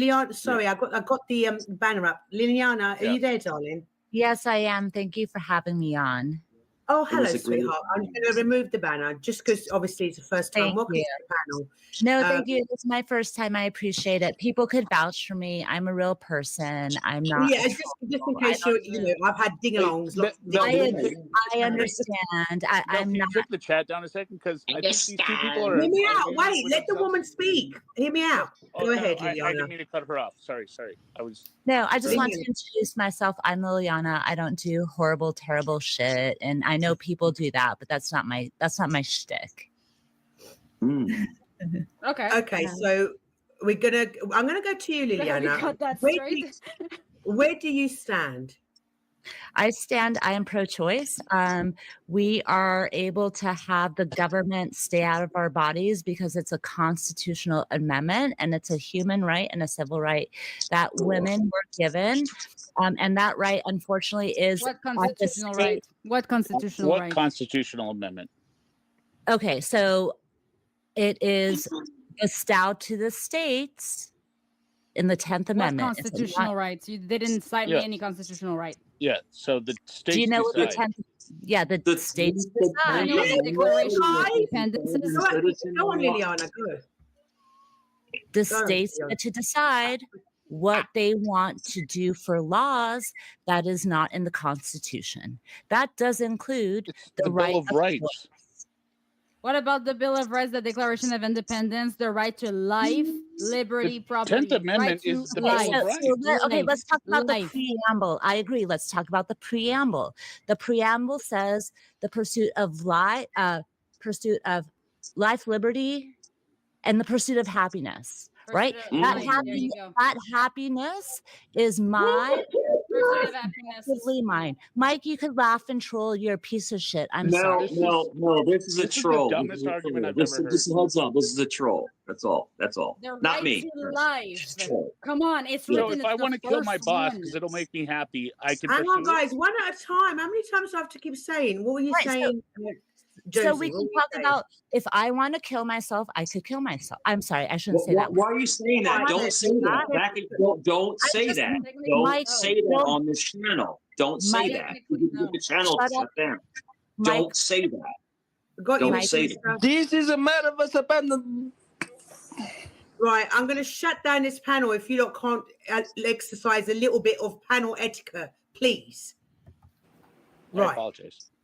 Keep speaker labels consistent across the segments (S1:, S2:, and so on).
S1: Liliana, sorry, I got the banner up. Liliana, are you there, darling?
S2: Yes, I am. Thank you for having me on.
S1: Oh, hello, sweetheart. I'm going to remove the banner just because obviously it's the first time. Welcome to the panel.
S2: No, thank you. It's my first time. I appreciate it. People could vouch for me. I'm a real person. I'm not.
S1: Yeah, just in case I've had ding-alongs.
S2: I understand. I'm not.
S3: Take the chat down a second because I think these two people are.
S1: Hear me out. Wait, let the woman speak. Hear me out. Go ahead, Liliana.
S3: I didn't mean to cut her off. Sorry.
S2: No, I just want to introduce myself. I'm Liliana. I don't do horrible, terrible shit, and I know people do that, but that's not my shtick.
S1: Okay. So I'm gonna go to you, Liliana. Where do you stand?
S2: I am pro-choice. We are able to have the government stay out of our bodies because it's a constitutional amendment and it's a human right and a civil right that women were given. And that right, unfortunately, is
S4: what constitutional right? What
S3: constitutional amendment?
S2: Okay, so it is bestowed to the states in the 10th Amendment.
S4: What constitutional rights? They didn't cite me any constitutional right.
S3: Yeah, so the states.
S2: Do you know
S3: decide.
S2: what the 10th? Yeah, the states decide.
S4: You know what the Declaration of Independence is?
S1: Go on, Liliana. Good.
S2: The states get to decide what they want to do for laws that is not in the Constitution. That does include the right
S3: Bill of Rights.
S4: What about the Bill of Rights, the Declaration of Independence, the right to life, liberty, property?
S3: 10th Amendment is the Bill of Rights.
S2: Okay, let's talk about the preamble. I agree. Let's talk about the preamble. The preamble says the pursuit of life, liberty, and the pursuit of happiness. Right? That happiness is mine. Mine. Mike, you could laugh and troll. You're a piece of shit. Sorry.
S5: No. This is a troll.
S3: The dumbest argument I've ever heard.
S5: Just heads up. This is a troll. That's all.
S4: The
S5: Not
S4: right
S5: me.
S4: To life. Come on, it's written.
S3: So if I want to kill my boss because it'll make me happy, I can.
S1: Hang on, guys. One at a time. How many times do I have to keep saying? What were you saying? Josie,
S2: so we can talk about if I want to kill myself, I could kill myself. I'm sorry, I shouldn't say that.
S5: Why are you saying that? Don't say that. Don't say that. Don't say that on this channel. Don't say that. The channel shut down. Don't say that. Don't say that.
S6: This is a matter of us abandoned.
S1: Right, I'm going to shut down this panel if you can't exercise a little bit of panel etiquette, please.
S3: Right.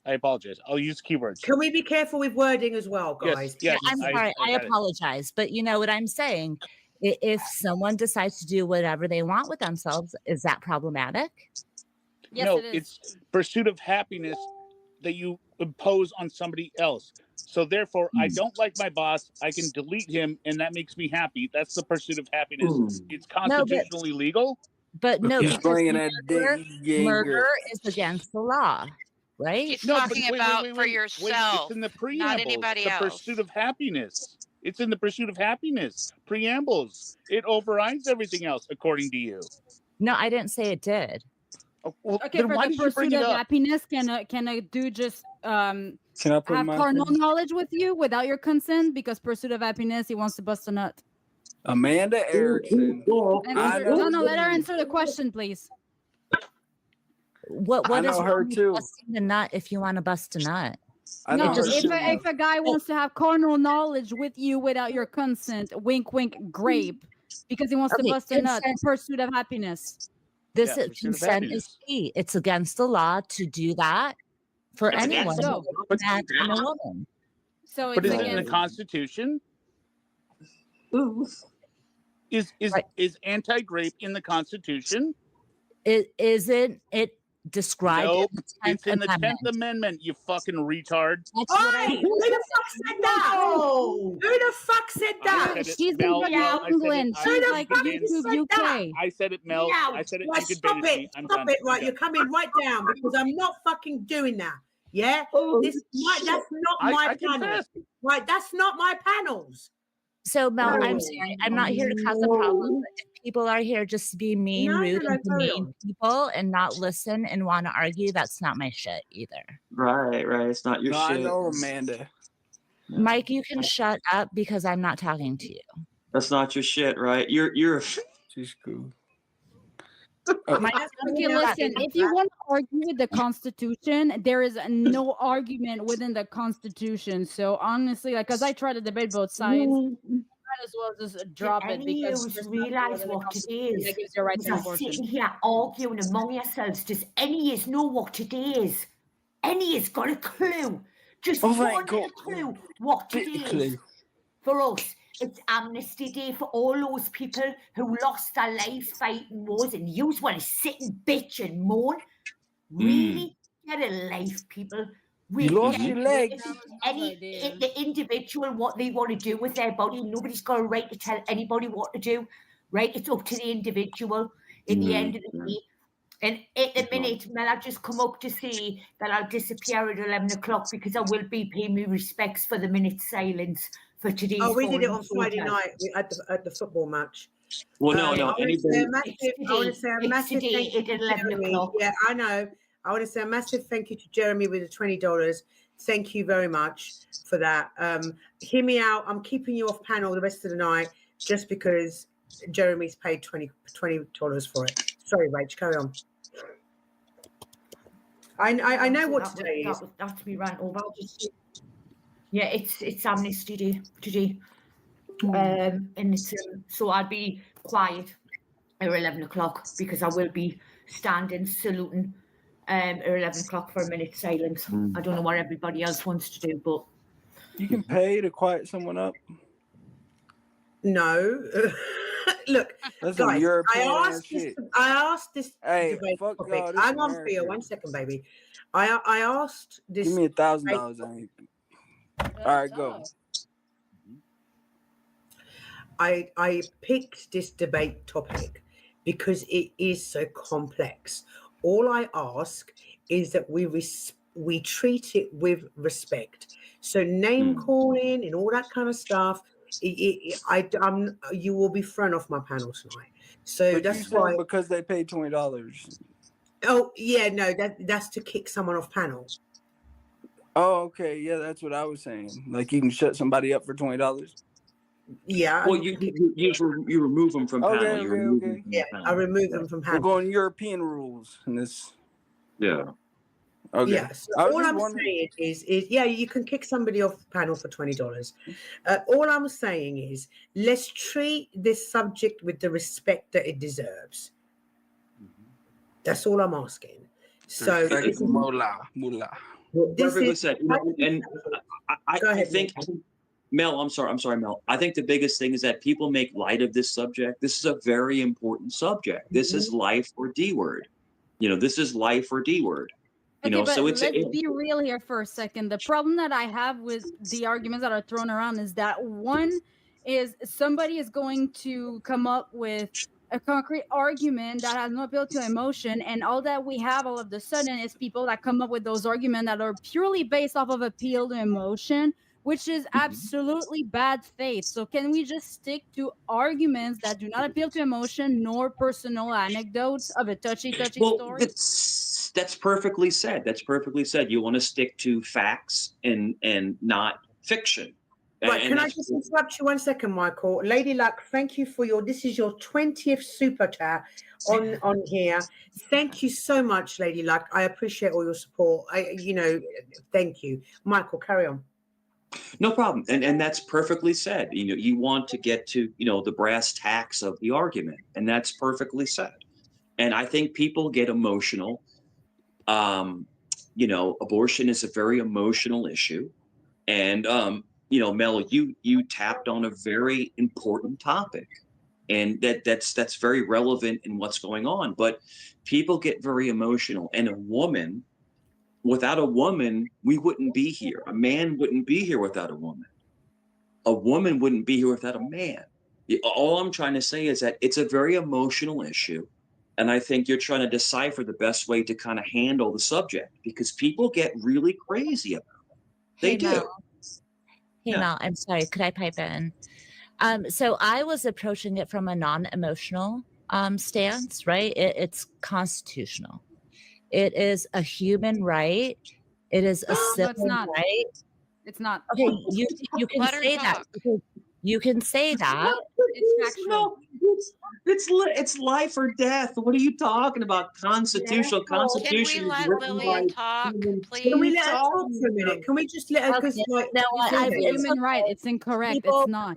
S3: I apologize. I'll use keywords.
S1: Can we be careful with wording as well, guys?
S3: Yes,
S2: I'm sorry. I apologize. But you know what I'm saying? If someone decides to do whatever they want with themselves, is that problematic?
S4: Yes,
S3: no,
S4: it is.
S3: It's pursuit of happiness that you impose on somebody else. So therefore, I don't like my boss. I can delete him, and that makes me happy. That's the pursuit of happiness. It's constitutionally legal.
S2: But no,
S6: murder
S2: is against the law. Right?
S7: He's talking about for yourself,
S3: it's in the preamble,
S7: not anybody else.
S3: The pursuit of happiness. It's in the pursuit of happiness. Preambles. It overrides everything else, according to you.
S2: No, I didn't say it did.
S3: Oh, well,
S4: okay, for the pursuit of happiness, can a dude just have carnal knowledge with you without your consent? Because pursuit of happiness, he wants to bust a nut.
S6: Amanda Erickson.
S4: Let her answer the question, please.
S2: What
S6: I
S2: is
S6: know her too.
S2: Busting a nut if you want to bust a nut?
S4: If a guy wants to have carnal knowledge with you without your consent, wink, wink, grape, because he wants to bust a nut, pursuit of happiness.
S2: Consent is key. It's against the law to do that for anyone.
S4: So
S3: but
S4: it's
S3: is it in the Constitution? Is anti-grape in the Constitution?
S2: It isn't. It described.
S3: Nope, it's in the 10th Amendment. You fucking retard.
S1: Who the fuck said that? Who the fuck said that?
S4: She's in England. She's like YouTube UK.
S3: I said it, Mel. I said it.
S1: Right, stop it. Stop it. Right, you're coming right down because I'm not fucking doing that. Yeah, that's not my panel. Right, that's not my panels.
S2: So, Mel, I'm sorry. I'm not here to cause a problem. But if people are here just to be mean, rude, and demean people and not listen and want to argue, that's not my shit either.
S5: Right. It's not your shit.
S6: I know, Amanda.
S2: Mike, you can shut up because I'm not talking to you.
S5: That's not your shit, right? You're
S6: She's cool.
S4: Okay, listen, if you want to argue with the Constitution, there is no argument within the Constitution. So honestly, like, because I try to debate both sides, might as well just drop it because
S8: you realise what it is?
S4: That gives you a right to
S8: You're
S4: abortion.
S8: sitting here arguing among yourselves. Does any of you know what it is? Any has got a clue? Just one little clue what it is. For us, it's Amnesty Day for all those people who lost their lives fighting wars, and you want to sit and bitch and moan. Really? Get a life, people.
S6: You lost your legs.
S8: The individual what they want to do with their body. Nobody's got a right to tell anybody what to do. Right? It's up to the individual at the end of the day. And at the minute, Mel, I just come up to say that I'll disappear at 11 o'clock because I will be paying me respects for the minute silence for today's.
S1: Oh, we did it on Friday night at the football match.
S5: Well, no.
S1: I want to say a massive thank you
S8: at 11 o'clock.
S1: Yeah, I know. I want to say a massive thank you to Jeremy with the $20. Thank you very much for that. Hear me out. I'm keeping you off panel the rest of the night just because Jeremy's paid $20 for it. Sorry, Rach, carry on. I know what today is.
S8: That's me rant over. Yeah, it's Amnesty Day today. And it's so I'll be quiet at 11 o'clock because I will be standing saluting at 11 o'clock for a minute's silence. I don't know what everybody else wants to do, but
S6: you can pay to quiet someone up.
S1: No. Look,
S6: that's
S1: guys,
S6: I
S1: asked this debate
S6: fuck
S1: topic. Hang on, Theo, 1 second, baby. I asked this.
S6: Give me $1,000. All right, go.
S1: I picked this debate topic because it is so complex. All I ask is that we treat it with respect. So name calling and all that kind of stuff. You will be thrown off my panel tonight. So
S6: but
S1: that's why
S6: because they paid $20.
S1: Oh yeah, no, that's to kick someone off panel.
S6: Oh, okay, yeah, that's what I was saying. Like you can shut somebody up for $20.
S1: Yeah.
S5: Well, you remove them from panel.
S6: Okay.
S1: Yeah, I remove them from panel.
S6: We're going European rules in this.
S5: Yeah.
S6: Okay.
S1: Yeah. So all I'm saying is yeah, you can kick somebody off panel for $20. All I'm saying is let's treat this subject with the respect that it deserves. That's all I'm asking. So
S6: mullah.
S5: Perfectly said. And I think Mel, I'm sorry, Mel. I think the biggest thing is that people make light of this subject. This is a very important subject. This is life or D word. This is life or D word. So let's
S4: be real here for a second. The problem that I have with the arguments that are thrown around is that one is somebody is going to come up with a concrete argument that has no appeal to emotion, and all that we have all of a sudden is people that come up with those arguments that are purely based off of appeal to emotion, which is absolutely bad faith. So can we just stick to arguments that do not appeal to emotion nor personal anecdotes of a touchy story?
S5: That's perfectly said. You want to stick to facts and not fiction.
S1: Right, can I just interrupt you 1 second, Michael? Lady Luck, thank you for this is your 20th super chat on here. Thank you so much, Lady Luck. I appreciate all your support. Thank you. Michael, carry on.
S5: No problem. And that's perfectly said. You want to get to, the brass tacks of the argument, and that's perfectly said. And I think people get emotional. Abortion is a very emotional issue. And, Mel, you tapped on a very important topic, and that's very relevant in what's going on. But people get very emotional, and without a woman, we wouldn't be here. A man wouldn't be here without a woman. A woman wouldn't be here without a man. All I'm trying to say is that it's a very emotional issue. And I think you're trying to decipher the best way to kind of handle the subject, because people get really crazy about it. They do.
S2: Mel, I'm sorry. Could I pipe in? So I was approaching it from a non-emotional stance, right? It's constitutional. It is a human right. It is a civil right.
S4: It's not.
S2: Okay, you can say that You can say that.
S8: It's factual.
S5: It's life or death. What are you talking about? Constitutional.
S7: Can we let Lillian talk, please?
S1: Can we let her talk for a minute? Can we just let her? Because like,
S4: it's a human right. It's incorrect. It's not.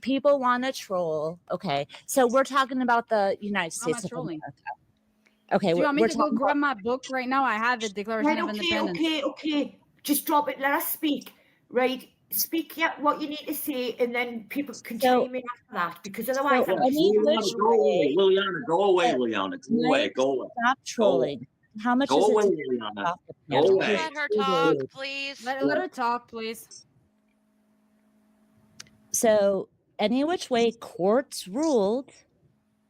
S2: People want to troll. Okay, so we're talking about the United States of America. Okay,
S4: do you want me to go grab my book right now? I have it. Declaration of Independence.
S8: Okay. Just drop it. Let us speak. Right. Speak what you need to say, and then people can chime in after that, because otherwise,
S5: Liliana, go away. Go away.
S2: Stop trolling. How much
S5: go
S2: is
S5: away,
S2: it?
S5: Liliana.
S7: Go away. Let her talk, please.
S4: Let her talk, please.
S2: So, any which way, courts ruled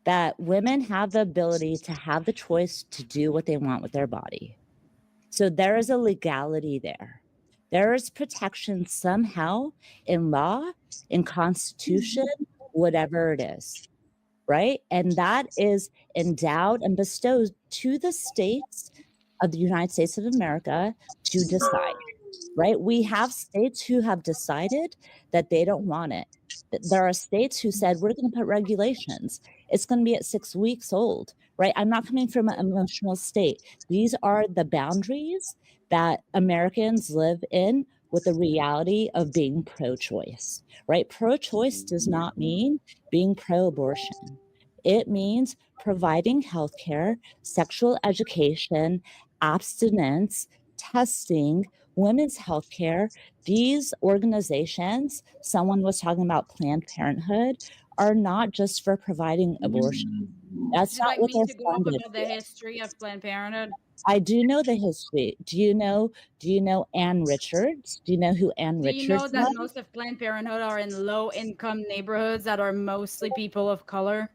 S2: that women have the ability to have the choice to do what they want with their body. So there is a legality there. There is protection somehow in law, in constitution, whatever it is, right? And that is endowed and bestowed to the states of the United States of America to decide, right? We have states who have decided that they don't want it. There are states who said, we're going to put regulations. It's going to be at 6 weeks old, right? I'm not coming from an emotional state. These are the boundaries that Americans live in with the reality of being pro-choice, right? Pro-choice does not mean being pro-abortion. It means providing healthcare, sexual education, abstinence, testing, women's healthcare. These organizations, someone was talking about Planned Parenthood, are not just for providing abortion. That's not what they're funded
S4: for. The history of Planned Parenthood.
S2: I do know the history. Do you know Ann Richards? Do you know who Ann Richards is?
S4: Do you know that most of Planned Parenthood are in low-income neighborhoods that are mostly people of color?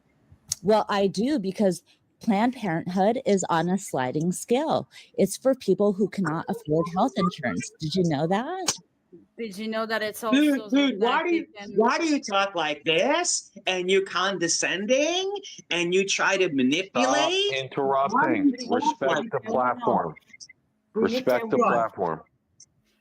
S2: Well, I do, because Planned Parenthood is on a sliding scale. It's for people who cannot afford health insurance. Did you know that?
S4: Did you know that it's also
S5: dude? Why do you talk like this? And you're condescending, and you try to manipulate.
S9: Stop interrupting. Respect the platform. Respect the platform.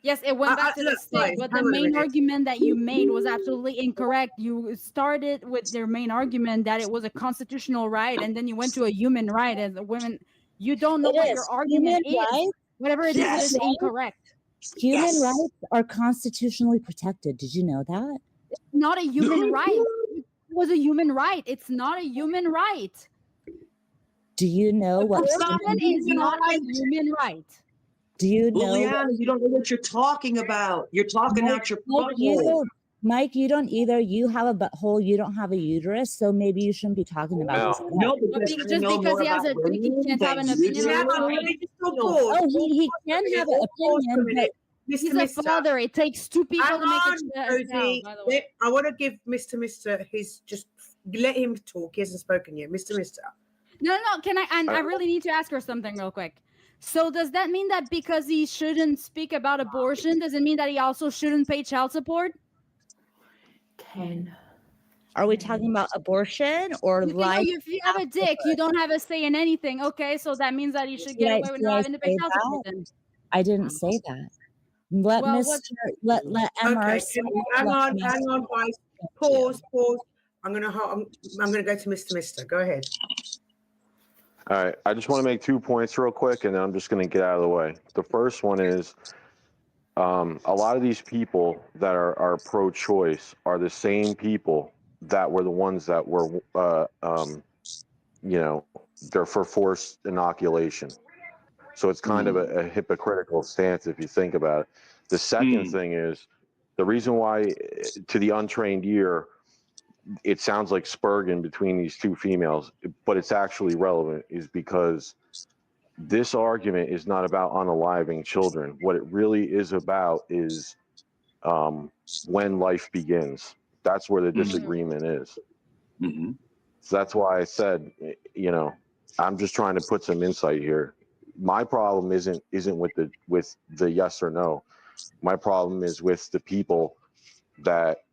S4: Yes, it went back to the state, but the main argument that you made was absolutely incorrect. You started with your main argument that it was a constitutional right, and then you went to a human right as a women. You don't know what your argument is.
S2: Right?
S4: Whatever it is incorrect.
S2: Human rights are constitutionally protected. Did you know that?
S4: It's not a human right. It was a human right. It's not a human right.
S2: Do you know what?
S4: Abortion is not a human right.
S2: Do you know?
S5: Liliana, you don't know what you're talking about. You're talking out your butthole.
S2: Mike, you don't either. You have a butthole. You don't have a uterus, so maybe you shouldn't be talking about this.
S5: No,
S4: just because he has a dick, he can't have an opinion.
S2: He can have an opinion, but
S4: he's a father. It takes two people to make a child.
S1: I want to give Mr. his, just let him talk. He hasn't spoken yet. Mr.
S4: No. Can I? And I really need to ask her something real quick. So does that mean that because he shouldn't speak about abortion, does it mean that he also shouldn't pay child support?
S2: Are we talking about abortion or life?
S4: If you have a dick, you don't have a say in anything. Okay, so that means that you should get away with not having to pay child support. Then
S2: I didn't say that. Let
S1: MR. Hang on, guys. Pause. I'm gonna go to Mr. Go ahead.
S9: All right, I just want to make 2 points real quick, and then I'm just going to get out of the way. The first one is a lot of these people that are pro-choice are the same people that were the ones that were, they're for forced inoculation. So it's kind of a hypocritical stance if you think about it. The second thing is the reason why, to the untrained ear, it sounds like spurging between these two females, but it's actually relevant, is because this argument is not about unaliving children. What it really is about is when life begins. That's where the disagreement is. So that's why I said, I'm just trying to put some insight here. My problem isn't with the yes or no. My problem is with the people that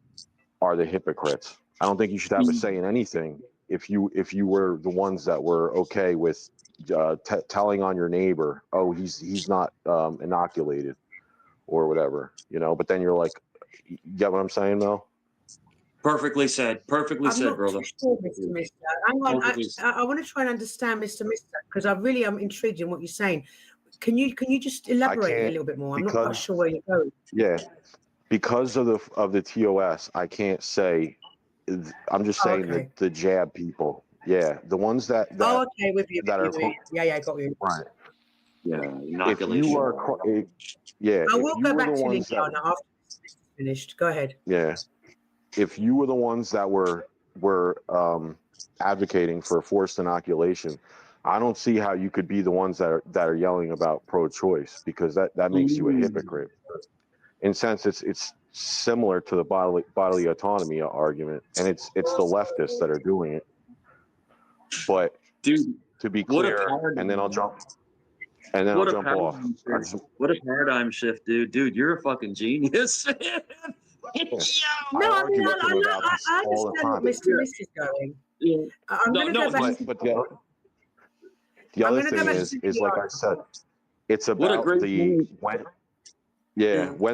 S9: are the hypocrites. I don't think you should have a say in anything if you were the ones that were okay with telling on your neighbor, oh, he's not inoculated or whatever, But then you're like, you get what I'm saying, Mel?
S5: Perfectly said. Perfectly
S1: I'm
S5: said,
S1: not
S5: brother.
S1: too sure, Mr. Mister. Hang on, I want to try and understand, Mr. Mister, because I really am intrigued in what you're saying. Can you just elaborate a little bit more? I'm not quite sure where you're going.
S9: Yeah, because of the TOS, I can't say. I'm just saying that the jab people. Yeah, the ones that
S1: okay, with you.
S9: that are
S1: yeah, got you.
S9: Right.
S5: Yeah,
S9: If you are,
S1: I will go back to
S9: ones
S1: Liliana after this is finished. Go ahead.
S9: Yeah, if you were the ones that were advocating for forced inoculation, I don't see how you could be the ones that are yelling about pro-choice, because that makes you a hypocrite. In a sense, it's similar to the bodily autonomy argument, and it's the leftists that are doing it. But
S5: dude,
S9: to be clear, and then I'll jump off.
S5: What a paradigm shift, dude. Dude, you're a fucking genius.
S1: No, I understand what Mr. Miss is going.
S5: Yeah.
S1: I'm going to go back.
S9: But the other thing is like I said, it's about when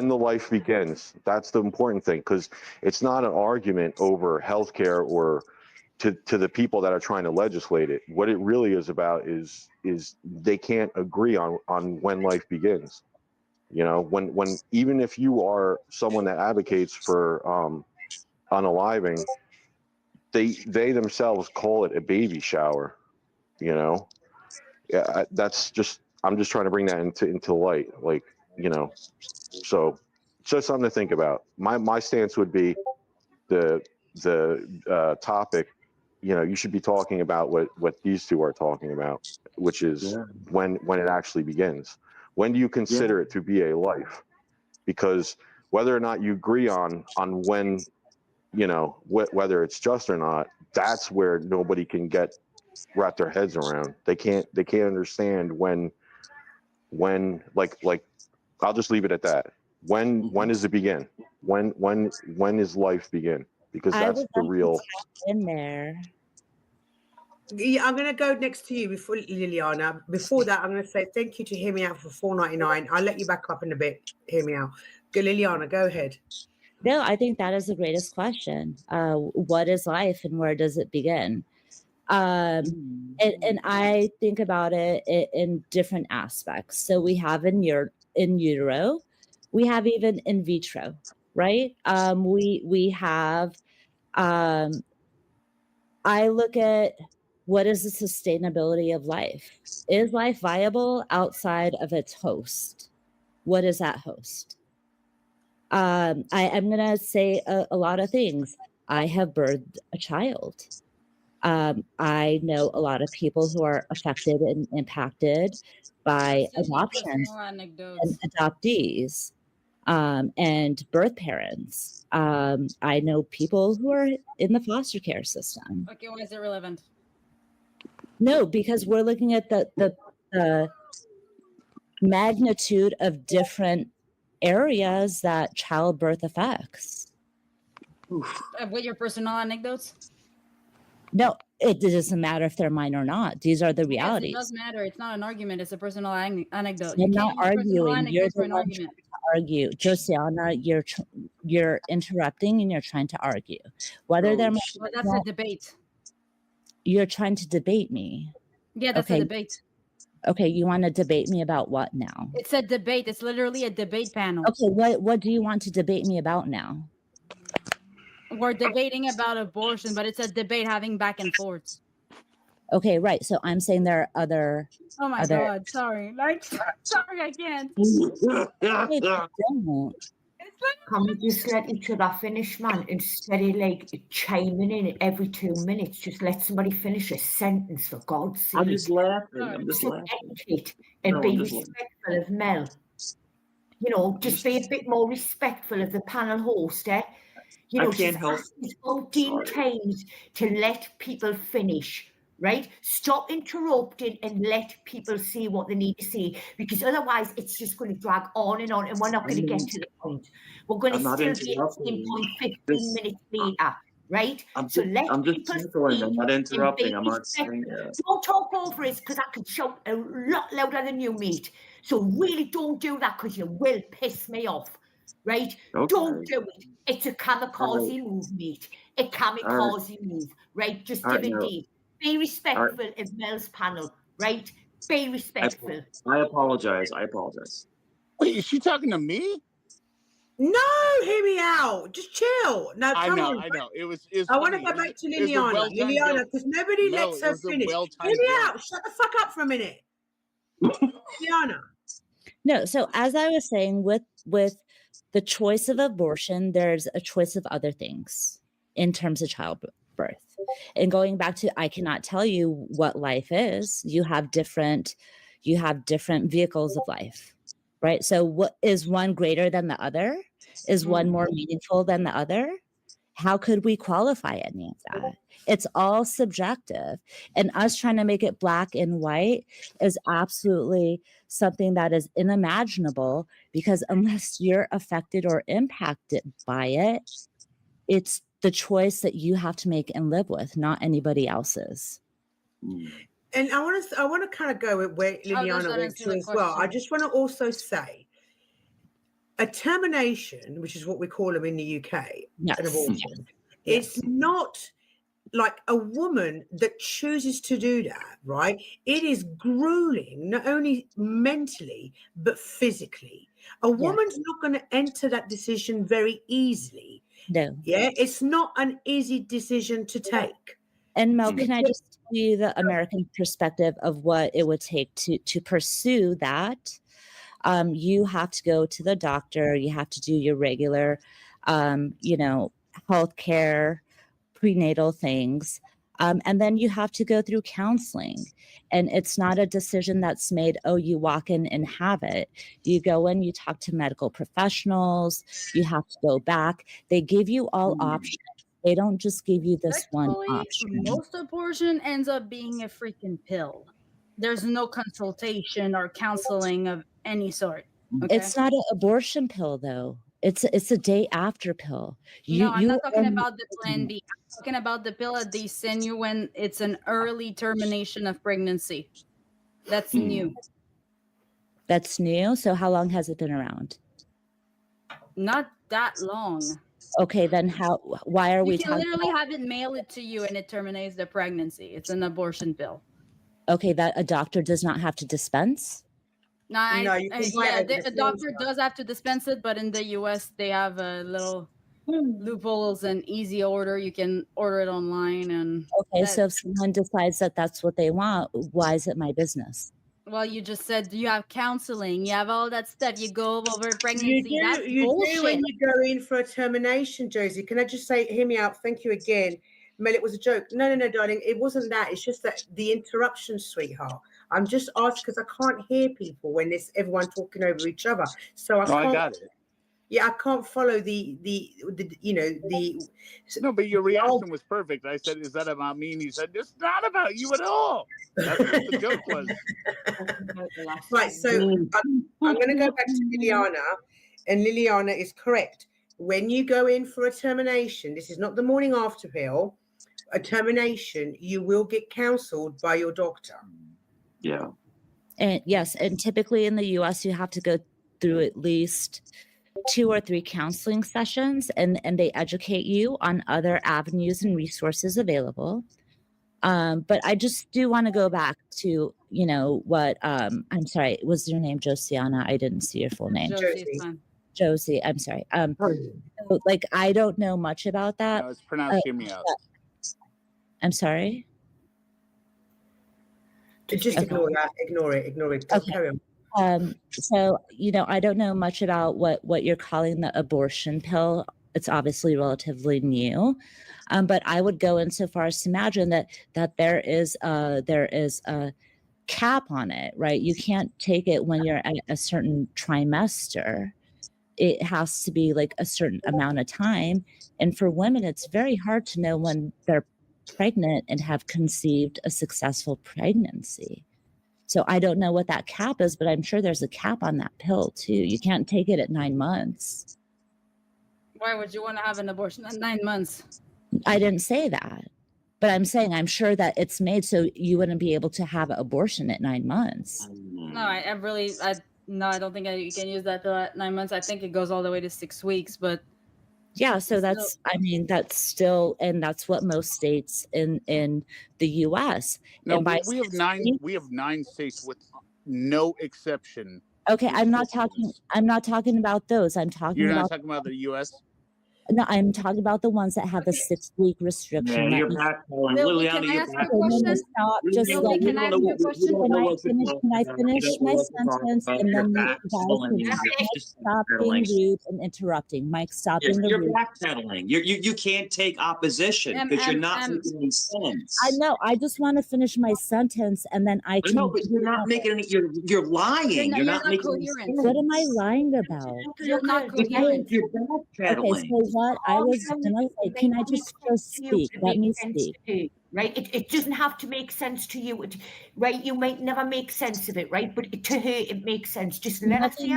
S9: the life begins. That's the important thing, because it's not an argument over healthcare or to the people that are trying to legislate it. What it really is about is they can't agree on when life begins. You know, when even if you are someone that advocates for unaliving, they themselves call it a baby shower. You know, yeah, I'm just trying to bring that into light, like, you know. So it's just something to think about. My stance would be the topic. You know, you should be talking about what these two are talking about, which is when it actually begins. When do you consider it to be a life? Because whether or not you agree on when, you know, whether it's just or not, that's where nobody can wrap their heads around. They can't understand when like I'll just leave it at that. When does it begin? When is life begin? Because that's the real
S2: in there.
S1: Yeah, I'm going to go next to you before Liliana. Before that, I'm going to say thank you to Hear Me Out for $4.99. I'll let you back up in a bit. Hear Me Out. Go, Liliana, go ahead.
S2: No, I think that is the greatest question. What is life and where does it begin? And I think about it in different aspects. So we have in utero, we have even in vitro, right? We have. I look at what is the sustainability of life. Is life viable outside of its host? What is that host? I'm going to say a lot of things. I have birthed a child. I know a lot of people who are affected and impacted by adoptions and adoptees and birth parents. I know people who are in the foster care system.
S4: Okay, why is it relevant?
S2: No, because we're looking at the magnitude of different areas that childbirth affects.
S4: With your personal anecdotes?
S2: No, it doesn't matter if they're mine or not. These are the realities.
S4: Yes, it does matter. It's not an argument. It's a personal anecdote.
S2: I'm not arguing. You're the one trying to argue. Josiana, you're interrupting and you're trying to argue. Whether they're
S4: well, that's a debate.
S2: You're trying to debate me.
S4: Yeah, that's a debate.
S2: Okay, you want to debate me about what now?
S4: It's a debate. It's literally a debate panel.
S2: Okay, what do you want to debate me about now?
S4: We're debating about abortion, but it's a debate having back and forth.
S2: Okay, right. So I'm saying there are other.
S4: Oh my God! Sorry, sorry, I can't.
S8: Can we just let each other finish, man? Instead of like chiming in every 2 minutes, just let somebody finish a sentence, for God's sake.
S5: I'm just laughing. I'm just laughing.
S8: And be respectful of Mel. You know, just be a bit more respectful of the panel host, eh? You know, just ask these 14 times to let people finish, right? Stop interrupting and let people see what they need to see, because otherwise it's just going to drag on and we're not going to get to the point. We're going to still be at the same point 15 minutes later, right? So let people speak.
S5: I'm not interrupting. I'm not saying
S8: Don't talk over us, because I can shout a lot louder than you, mate. So really don't do that, because you will piss me off. right?
S5: Okay.
S8: Don't do it. It's a kamikaze move, mate. A kamikaze move, right? Just give it deed. Be respectful of Mel's panel, right? Be respectful.
S5: I apologize.
S3: Wait, is she talking to me?
S1: No, hear me out. Just chill. No,
S3: I
S1: come
S3: know.
S1: on.
S3: It was
S1: I want to
S3: funny.
S1: go back to
S3: It was a
S1: Liliana.
S3: well-timed
S1: Liliana,
S3: joke.
S1: because nobody
S3: Mel,
S1: lets
S3: it
S1: her
S3: was a
S1: finish. Hear
S3: well-timed
S1: me
S3: joke.
S1: out. Shut the fuck up for a minute. Liliana.
S2: No, so as I was saying, with the choice of abortion, there's a choice of other things in terms of childbirth. And going back to, I cannot tell you what life is. You have different vehicles of life, right? So what is one greater than the other? Is one more meaningful than the other? How could we qualify any of that? It's all subjective. And us trying to make it black and white is absolutely something that is unimaginable, because unless you're affected or impacted by it, it's the choice that you have to make and live with, not anybody else's.
S1: And I want to kind of go with where Liliana went to as well. I just want to also say a termination, which is what we call them in the UK, an abortion. It's not like a woman that chooses to do that, right? It is grueling, not only mentally, but physically. A woman's not going to enter that decision very easily.
S2: No.
S1: Yeah, it's not an easy decision to take.
S2: And Mel, can I just tell you the American perspective of what it would take to pursue that? You have to go to the doctor. You have to do your regular, healthcare, prenatal things. And then you have to go through counseling. And it's not a decision that's made, oh, you walk in and have it. You go in, you talk to medical professionals, you have to go back. They give you all options. They don't just give you this one option.
S4: Most abortion ends up being a freaking pill. There's no consultation or counseling of any sort. Okay?
S2: It's not an abortion pill, though. It's a day after pill.
S4: I'm not talking about the Plan B. I'm talking about the pill that they send you when it's an early termination of pregnancy. That's new.
S2: That's new? So how long has it been around?
S4: Not that long.
S2: Okay, then why are we talking?
S4: You can literally have it mail it to you and it terminates the pregnancy. It's an abortion pill.
S2: Okay, that a doctor does not have to dispense?
S4: The doctor does have to dispense it, but in the US they have a little loopholes and easy order. You can order it online. And
S2: okay, so if someone decides that that's what they want, why is it my business?
S4: Well, you just said you have counseling, you have all that stuff, you go over pregnancy.
S1: You do when you go in for a termination, Josie. Can I just say, hear me out? Thank you again. Mel, it was a joke. No, darling. It wasn't that. It's just that the interruption, sweetheart. I'm just asked because I can't hear people when there's everyone talking over each other. So I got it. Yeah, I can't follow the.
S3: No, but your reaction was perfect. I said, "Is that about me?" And you said, "It's not about you at all." That's what the joke was.
S1: Right. So I'm going to go back to Liliana, and Liliana is correct. When you go in for a termination, this is not the morning after pill. A termination, you will get counseled by your doctor.
S5: Yeah.
S2: And yes, and typically in the US, you have to go through at least 2 or 3 counseling sessions, and they educate you on other avenues and resources available. But I just do want to go back to, what, I'm sorry, was your name Josiana? I didn't see your full name. Josie, I'm sorry. Like, I don't know much about that.
S3: No, it's pronounced hear me out.
S2: I'm sorry?
S1: Just ignore that. Ignore it.
S2: Okay.
S1: Carry on.
S2: So, I don't know much about what you're calling the abortion pill. It's obviously relatively new. But I would go in so far as to imagine that there is a cap on it, right? You can't take it when you're at a certain trimester. It has to be like a certain amount of time. And for women, it's very hard to know when they're pregnant and have conceived a successful pregnancy. So I don't know what that cap is, but I'm sure there's a cap on that pill too. You can't take it at 9 months.
S4: Why would you want to have an abortion at 9 months?
S2: I didn't say that, but I'm saying I'm sure that it's made so you wouldn't be able to have an abortion at 9 months.
S4: No, I No, I don't think you can use that till 9 months. I think it goes all the way to 6 weeks, but
S2: yeah, so that's that's still, and that's what most states in the US.
S3: No,
S2: and by
S3: we have 9 states with no exception.
S2: Okay, I'm not talking about those. I'm talking
S3: You're not
S2: about
S3: talking about the US?
S2: No, I'm talking about the ones that have a 6-week restriction.
S5: Yeah, you're backpedaling. Liliana, you're
S4: backpedaling.
S2: Stop. Just let me Can I finish my sentence? And then you guys stop being rude and interrupting. Mike, stop being
S5: You're
S2: rude.
S5: backpedaling. You can't take opposition because you're not making any sense.
S2: I know. I just want to finish my sentence, and then I can.
S5: No, but you're not making any. You're lying. You're not making
S4: coherent.
S2: What am I lying about?
S4: You're not coherent.
S5: You're backpedaling.
S2: Okay, so what I was gonna say, can I just speak? Let me speak.
S8: Right? It doesn't have to make sense to you, right? You might never make sense of it, right? But to her, it makes sense. Just let us see.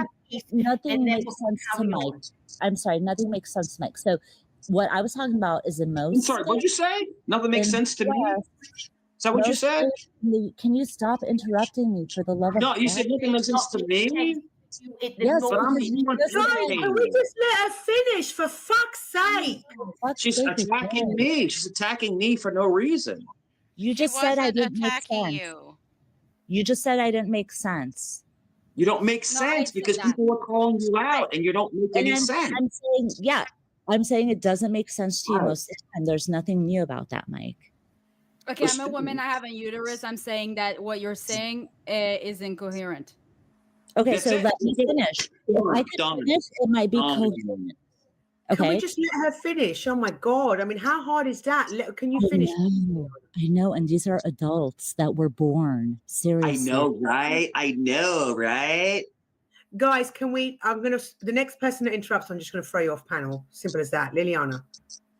S2: Nothing makes sense to Mike. I'm sorry, nothing makes sense to Mike. So what I was talking about is in most.
S5: I'm sorry, what'd you say? Nothing makes sense to me? Is that what you said?
S2: Can you stop interrupting me for the love of God?
S5: No, you said nothing makes sense to me?
S2: Yes,
S5: but
S1: can we just let her finish, for fuck's sake?
S5: She's attacking me. She's attacking me for no reason.
S2: You just said I didn't make sense. You just said I didn't make sense.
S5: You don't make sense because people are calling you out and you don't make any sense.
S2: I'm saying it doesn't make sense to you most of the time. There's nothing new about that, Mike.
S4: Okay, I'm a woman. I have a uterus. I'm saying that what you're saying is incoherent.
S2: Okay, so let me finish. If I can finish, it might be coherent. Okay.
S1: Can we just let her finish? Oh my God. I mean, how hard is that? Can you finish?
S2: I know. And these are adults that were born. Seriously.
S5: I know, right?
S1: Guys, the next person that interrupts, I'm just going to throw you off panel. Simple as that. Liliana.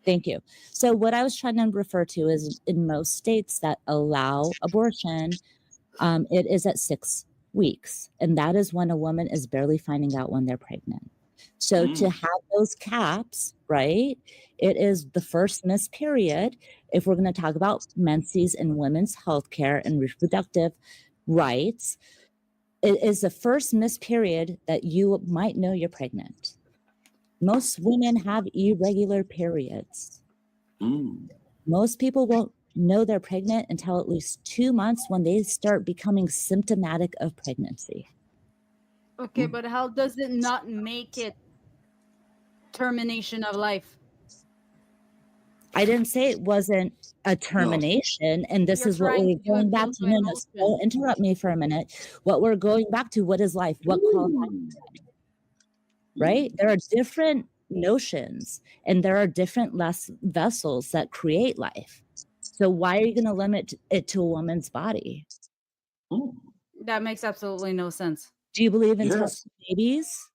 S2: Thank you. So what I was trying to refer to is in most states that allow abortion, it is at 6 weeks. And that is when a woman is barely finding out when they're pregnant. So to have those caps, right, it is the first missed period. If we're going to talk about menses and women's health care and reproductive rights, it is the first missed period that you might know you're pregnant. Most women have irregular periods. Most people won't know they're pregnant until at least 2 months when they start becoming symptomatic of pregnancy.
S4: Okay, but how does it not make it termination of life?
S2: I didn't say it wasn't a termination, and this is what we're going back to. No, don't interrupt me for a minute. What we're going back to, what is life? What qualifies? Right? There are different notions, and there are different vessels that create life. So why are you going to limit it to a woman's body?
S4: That makes absolutely no sense.
S2: Do you believe in test tube babies?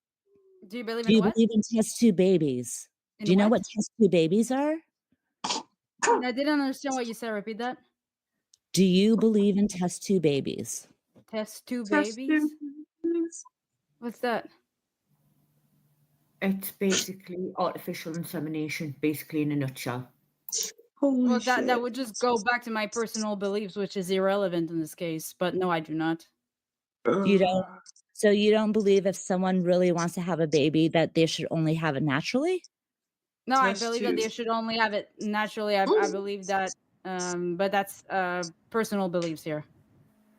S4: Do you believe
S2: in what? Do you believe in test tube babies? Do you know what test tube babies are?
S4: I didn't understand what you said. Repeat that.
S2: Do you believe in test tube babies?
S4: Test tube babies? What's that?
S8: It's basically artificial insemination, basically in a nutshell.
S4: Well, that would just go back to my personal beliefs, which is irrelevant in this case. But no, I do not.
S2: You don't. So you don't believe if someone really wants to have a baby that they should only have it naturally?
S4: No, I believe that they should only have it naturally. I believe that, but that's personal beliefs here,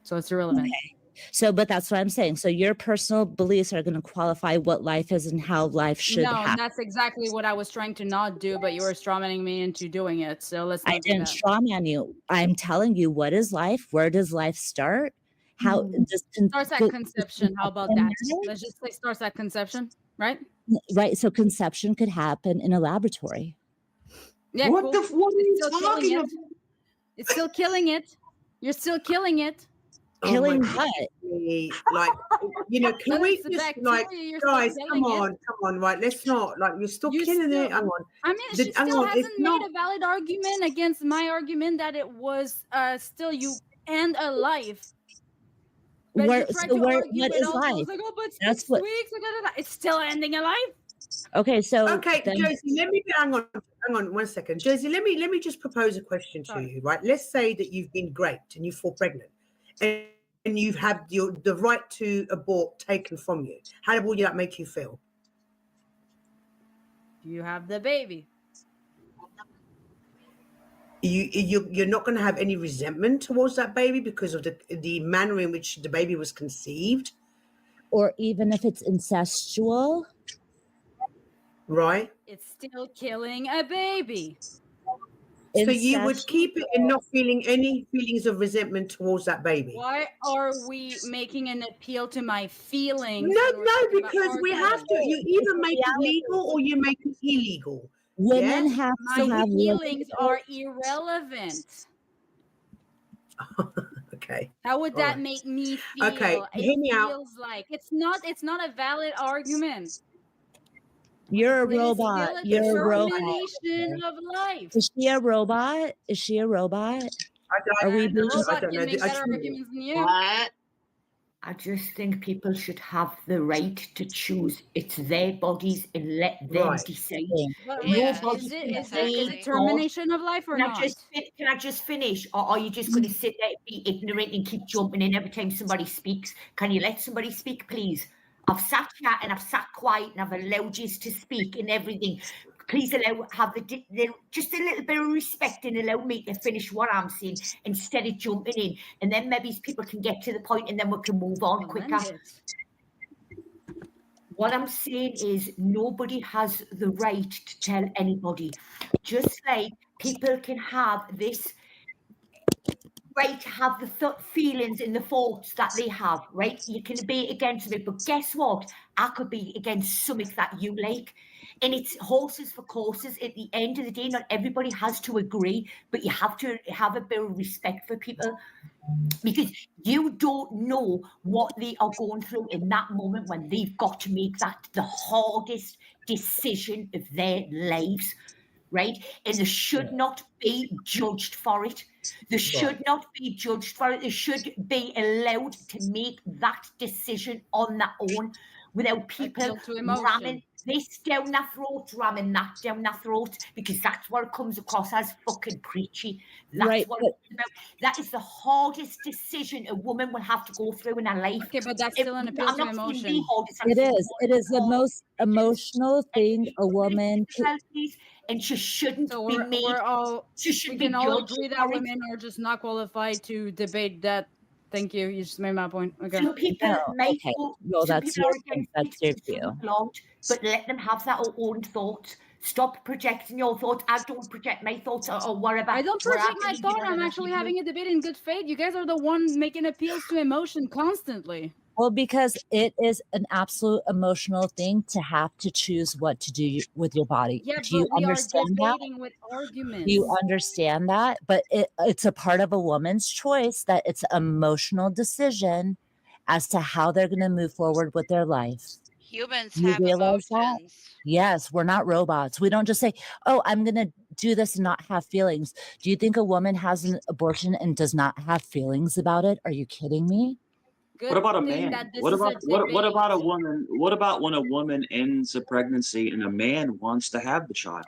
S4: so it's irrelevant.
S2: Okay. So, but that's what I'm saying. So your personal beliefs are going to qualify what life is and how life should happen.
S4: No, that's exactly what I was trying to not do, but you were strawmanning me into doing it. So let's not do that.
S2: I didn't strawman you. I'm telling you, what is life? Where does life start? How does
S4: starts at conception? How about that? Let's just say starts at conception, right?
S2: Right. So conception could happen in a laboratory.
S4: Yeah.
S5: What are you talking about?
S4: It's still killing it. You're still killing it.
S2: Killing what?
S1: Like, can we just guys, come on, right? Let's not, you're still killing it. Hang on.
S4: I mean, she still hasn't made a valid argument against my argument that it was still you end a life.
S2: What is life?
S4: That's what it's still ending a life.
S2: Okay, so
S1: Josie, let me hang on 1 second. Josie, let me just propose a question to you, right? Let's say that you've been raped and you fall pregnant, and you've had the right to abort taken from you? How will that make you feel?
S4: You have the baby.
S1: You're not going to have any resentment towards that baby because of the manner in which the baby was conceived,
S2: or even if it's incestual,
S1: right?
S4: It's still killing a baby.
S1: So you would keep it and not feeling any feelings of resentment towards that baby.
S4: Why are we making an appeal to my feelings?
S1: No, because we have to. You either make it legal or you make it illegal.
S2: Women have to
S4: my
S2: have
S4: feelings are irrelevant.
S1: Okay.
S4: How would that make me feel?
S1: Okay, hear me out.
S4: Like it's not a valid argument.
S2: You're a robot. You're a robot.
S4: Termination of life.
S2: Is she a robot? Is she a robot?
S4: Are we being robot can make better arguments than you?
S8: I just think people should have the right to choose. It's their bodies and let them decide.
S4: Is it termination of life or not?
S8: Can I just finish? Or are you just going to sit there and be ignorant and keep jumping in every time somebody speaks? Can you let somebody speak, please? I've sat here and I've sat quiet and I've allowed you to speak and everything. Please have just a little bit of respect and allow me to finish what I'm saying instead of jumping in. And then maybe people can get to the point and then we can move on quicker. What I'm saying is nobody has the right to tell anybody. Just like people can have this right to have the feelings and the thoughts that they have, right? You can be against it, but guess what? I could be against something that you like. And it's horses for courses. At the end of the day, not everybody has to agree, but you have to have a bit of respect for people because you don't know what they are going through in that moment when they've got to make that the hardest decision of their lives, right? And they should not be judged for it. They should not be judged for it. They should be allowed to make that decision on their own without people ramming this down their throat, ramming that down their throat, because that's what it comes across as fucking preachy. That's what it's about. That is the hardest decision a woman will have to go through in her life.
S4: Okay, but that's still an appeal to emotion.
S2: It is. It is the most emotional thing a woman can.
S8: And she shouldn't be made.
S4: We can all agree that women are just not qualified to debate that. Thank you. You just made my point. Okay.
S8: Some people might go.
S2: Well, that's your view.
S8: But let them have their own thoughts. Stop projecting your thoughts. I don't project my thoughts or whatever.
S4: I don't project my thought. I'm actually having a debate in good faith. You guys are the one making appeals to emotion constantly.
S2: Well, because it is an absolute emotional thing to have to choose what to do with your body.
S4: Yeah,
S2: do you understand that?
S4: With arguments.
S2: Do you understand that? But it's a part of a woman's choice that it's an emotional decision as to how they're going to move forward with their life.
S7: Humans have emotions.
S2: That? Yes, we're not robots. We don't just say, oh, I'm going to do this and not have feelings. Do you think a woman has an abortion and does not have feelings about it? Are you kidding me?
S5: What about a man? What about a woman? What about when a woman ends a pregnancy and a man wants to have the child?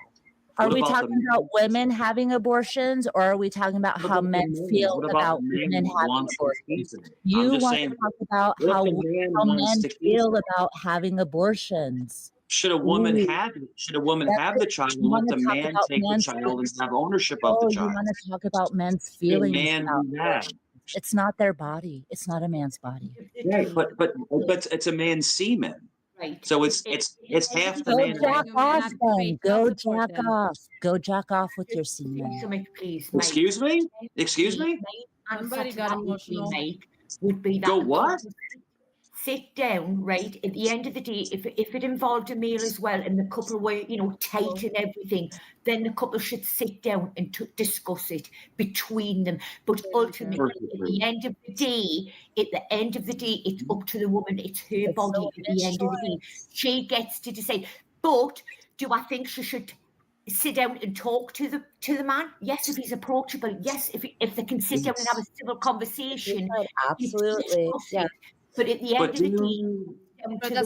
S2: Are we talking about women having abortions, or are we talking about how men feel about women having abortions? You want to talk about how men feel about having abortions.
S5: Should a woman have the child and let the man take the child and have ownership of the child?
S2: You want to talk about men's feelings about that. It's not their body. It's not a man's body.
S5: Right, but it's a man's semen.
S8: Right.
S5: So it's half the man.
S2: Go jack off then. Go jack off. Go jack off with your semen.
S5: Excuse me? Excuse me?
S4: Somebody got emotional.
S8: Would be that.
S5: Go what?
S8: Sit down, right? At the end of the day, if it involved a meal as well, and the couple were, tight and everything, then the couple should sit down and discuss it between them. But ultimately, at the end of the day, it's up to the woman. It's her body. At the end of the day, she gets to decide. But do I think she should sit down and talk to the man? Yes, if he's approachable. Yes, if they can sit down and have a civil conversation.
S2: Absolutely. Yeah.
S8: But at the end of the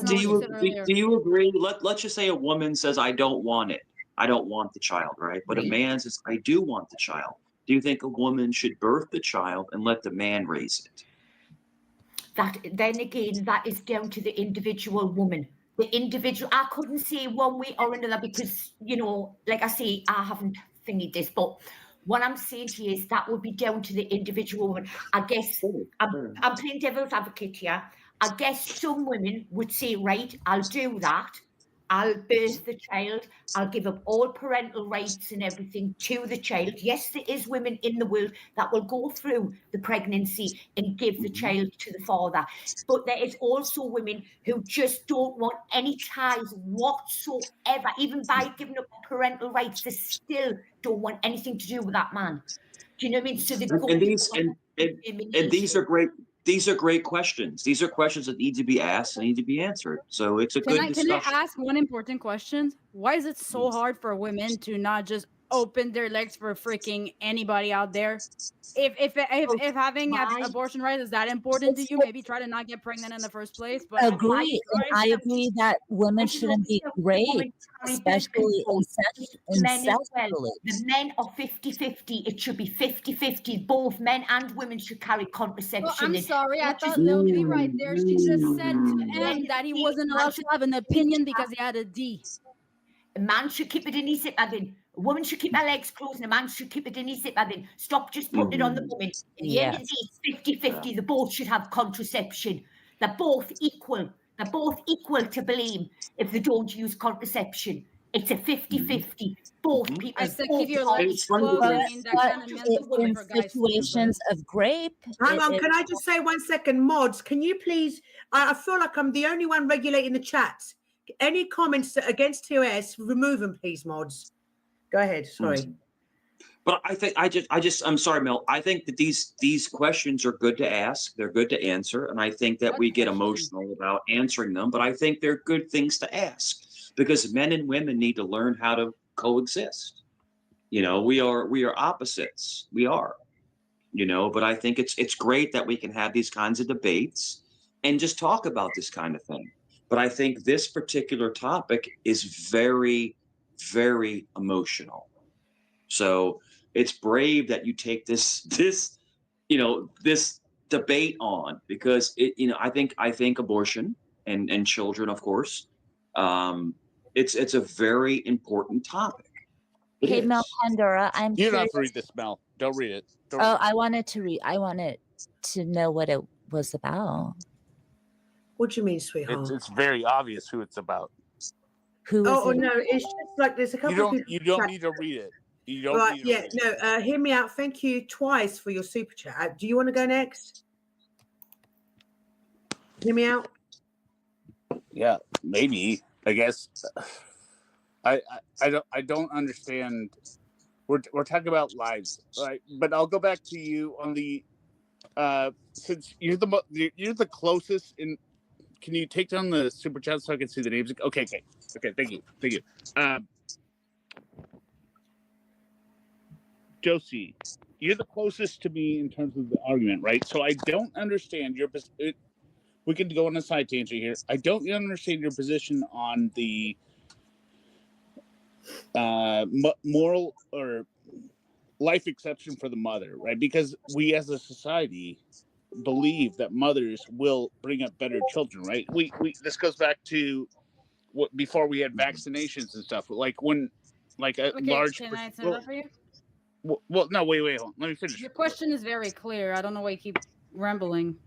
S8: day,
S5: do you agree? Let's just say a woman says, I don't want it. I don't want the child, right? But a man says, I do want the child. Do you think a woman should birth the child and let the man raise it?
S8: that then again, that is down to the individual woman. The individual, I couldn't say one way or another because, you know, like I say, I haven't thingied this, but what I'm saying to you is that would be down to the individual woman. I guess I'm playing devil's advocate here. I guess some women would say, right, I'll do that. I'll birth the child. I'll give up all parental rights and everything to the child. Yes, there is women in the world that will go through the pregnancy and give the child to the father. But there is also women who just don't want any ties whatsoever. Even by giving up parental rights, they still don't want anything to do with that man. Do you know what I mean? So they go
S5: and these are great. These are great questions. These are questions that need to be asked and need to be answered. So it's a good discussion.
S4: Can I ask one important question? Why is it so hard for women to not just open their legs for freaking anybody out there? If having abortion rights is that important to you, maybe try to not get pregnant in the first place. But
S2: I agree that women shouldn't be raped, especially incestually.
S8: The men are 50-50. It should be 50-50. Both men and women should carry contraception.
S4: Well, I'm sorry, I thought Lily right there, she just said to him that he wasn't allowed to have an opinion because he had a D.
S8: A man should keep it in his zipper then. A woman should keep her legs closed and a man should keep it in his zipper then. Stop just putting it on the woman. At the end of the day, it's 50-50. They both should have contraception. They're both equal. They're both equal to blame if they don't use contraception. It's a 50-50. Both people.
S4: I said keep your legs closed. I mean, that kind of
S2: in situations of rape.
S1: Hang on, can I just say 1 second? Mods, can you please, I feel like I'm the only one regulating the chat. Any comments against TOS, remove them, please, mods. Go ahead. Sorry.
S5: But I think I'm sorry, Mel. I think that these questions are good to ask. They're good to answer. And I think that we get emotional about answering them, but I think they're good things to ask because men and women need to learn how to coexist. You know, we are opposites. We are, you know, but I think it's great that we can have these kinds of debates and just talk about this kind of thing. But I think this particular topic is very, very emotional. So it's brave that you take this debate on because I think abortion and children, of course, it's a very important topic.
S2: Hey, Mel Pandora,
S3: you don't have to read this, Mel. Don't read it.
S2: I wanted to know what it was about.
S1: What do you mean, sweetheart?
S3: It's very obvious who it's about.
S2: Who is
S1: it?
S2: No,
S1: it's just like there's a couple of people.
S3: You don't need to read it. You don't need to read it.
S1: No, hear me out. Thank you twice for your super chat. Do you want to go next? Hear me out?
S3: Yeah, maybe. I guess. I don't understand. We're talking about lives, right? But I'll go back to you on the since you're the closest in. Can you take down the super chat so I can see the names? Okay. Thank you. Josie, you're the closest to me in terms of the argument, right? So I don't understand your. We can go on a side tangent here. I don't understand your position on the moral or life exception for the mother, right? Because we as a society believe that mothers will bring up better children, right? We this goes back to what before we had vaccinations and stuff. Like when, like a large.
S4: Can I answer that for you?
S3: Well, no, wait, hold on. Let me finish.
S4: Your question is very clear. I don't know why you keep rambling.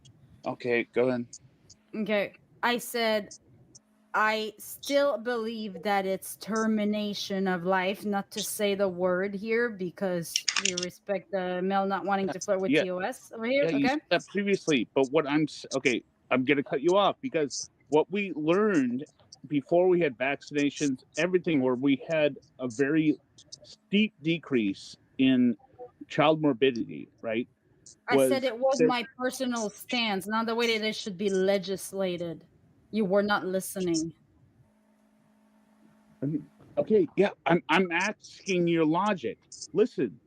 S3: Okay, go ahead.
S4: Okay, I said I still believe that it's termination of life, not to say the word here because we respect the Mel not wanting to flirt with TOS over here.
S3: Yeah, you said that previously, but I'm going to cut you off because what we learned before we had vaccinations, everything where we had a very steep decrease in child morbidity, right?
S4: I said it was my personal stance, not the way that it should be legislated. You were not listening.
S3: Okay, yeah, I'm asking your logic. Listen.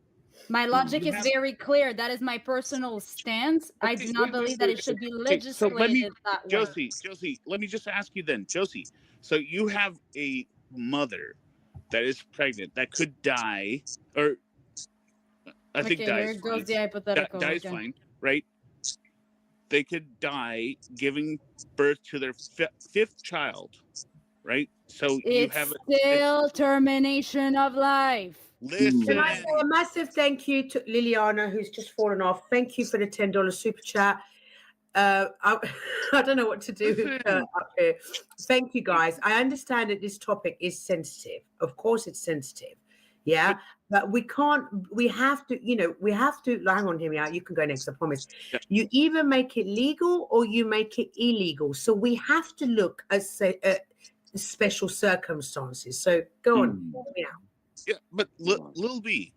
S4: My logic is very clear. That is my personal stance. I do not believe that it should be legislated that way.
S3: Josie, let me just ask you then, Josie. So you have a mother that is pregnant that could die, or I think dies.
S4: Here goes the hypothetical.
S3: Dies fine, right? they could die giving birth to their fifth child, right? So you have
S4: still termination of life.
S3: Listen.
S1: Can I say a massive thank you to Liliana, who's just fallen off? Thank you for the $10 super chat. I don't know what to do with her up here. Thank you, guys. I understand that this topic is sensitive. Of course, it's sensitive. Yeah, but we have to, hang on, hear me out. You can go next, I promise. Yeah. You either make it legal or you make it illegal. So we have to look at special circumstances. So go on.
S3: Yeah, but Lil B,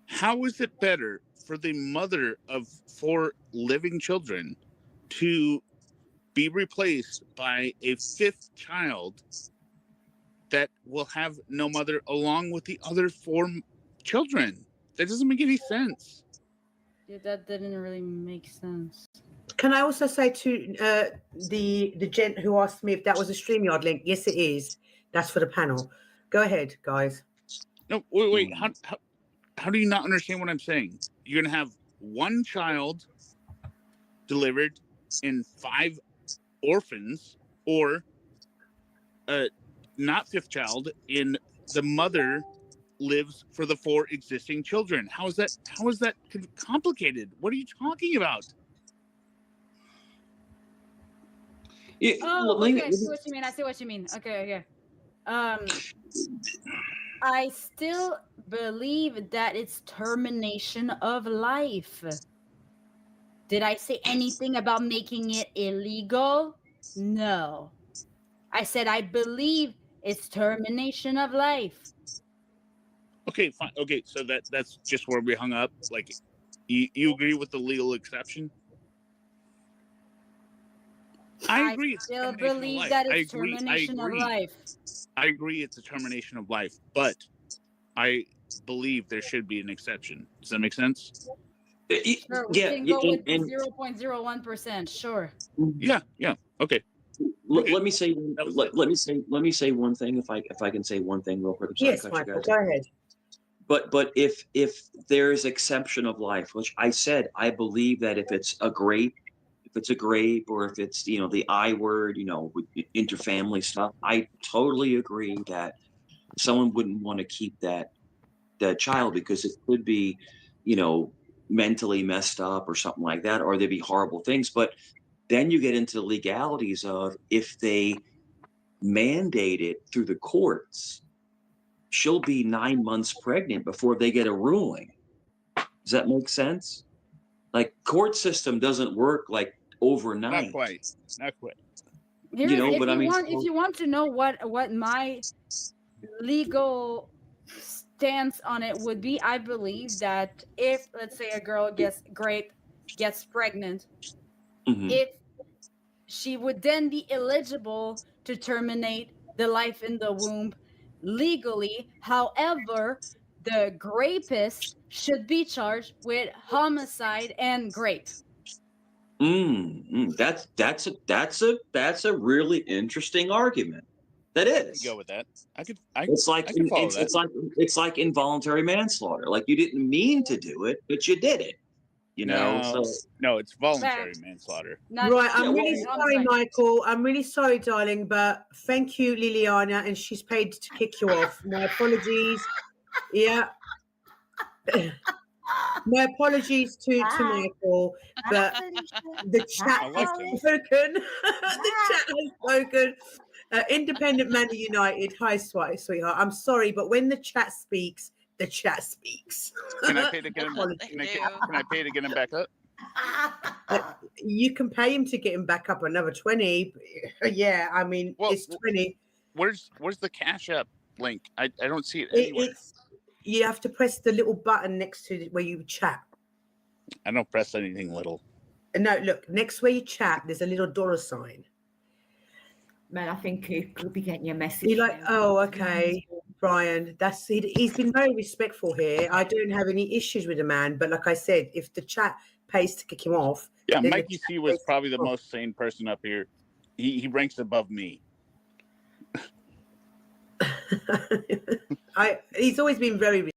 S3: how is it better for the mother of 4 living children to be replaced by a 5th child that will have no mother along with the other 4 children? That doesn't make any sense.
S4: Yeah, that didn't really make sense.
S1: Can I also say to the gent who asked me if that was a StreamYard link? Yes, it is. That's for the panel. Go ahead, guys.
S3: No, wait. How do you not understand what I'm saying? You're going to have 1 child delivered in 5 orphans, or not 5th child in the mother lives for the 4 existing children. How is that complicated? What are you talking about?
S4: Yeah, okay, I see what you mean. Okay. I still believe that it's termination of life. Did I say anything about making it illegal? No. I said I believe it's termination of life.
S3: Okay, fine. Okay, so that's just where we hung up. Like, you agree with the legal exception? I agree.
S4: I still believe that it's termination of life.
S3: I agree it's a termination of life, but I believe there should be an exception. Does that make sense?
S4: Sure, we can go with 0.01%. Sure.
S3: Yeah. Okay.
S5: Let me say one thing, if I can say one thing real quick.
S1: Yes, Michael, go ahead.
S5: But if there's exception of life, which I said, I believe that if it's a grape, or if it's the I word, with interfamily stuff, I totally agree that someone wouldn't want to keep that child because it could be, mentally messed up or something like that, or there'd be horrible things. But then you get into the legalities of if they mandate it through the courts, she'll be 9 months pregnant before they get a ruling. Does that make sense? Like, court system doesn't work like overnight.
S3: Not quite.
S4: If you want to know what my legal stance on it would be, I believe that if, let's say, a girl gets pregnant, if she would then be eligible to terminate the life in the womb legally. However, the rapist should be charged with homicide and rape.
S5: That's a really interesting argument. That is.
S3: Go with that.
S5: It's like involuntary manslaughter. Like, you didn't mean to do it, but you did it.
S3: No, it's voluntary manslaughter.
S1: Right, I'm really sorry, Michael. I'm really sorry, darling, but thank you, Liliana, and she's paid to kick you off. My apologies. Yeah. My apologies to Michael, but the chat has spoken. The chat has spoken. Independent Manor United. Hi, sweetheart. I'm sorry, but when the chat speaks, the chat speaks.
S3: Can I pay to get him? Can I pay to get him back up?
S1: You can pay him to get him back up another 20. Yeah, I mean, it's 20.
S3: Where's the Cash App link? I don't see it anywhere.
S1: You have to press the little button next to where you chat.
S3: I don't press anything little.
S1: No, look, next where you chat, there's a little $sign.
S8: Man, I think he could be getting your message.
S1: You're like, oh, okay, Brian. He's been very respectful here. I don't have any issues with the man, but like I said, if the chat pays to kick him off,
S3: Mikey C was probably the most sane person up here. He ranks above me.
S1: He's always been very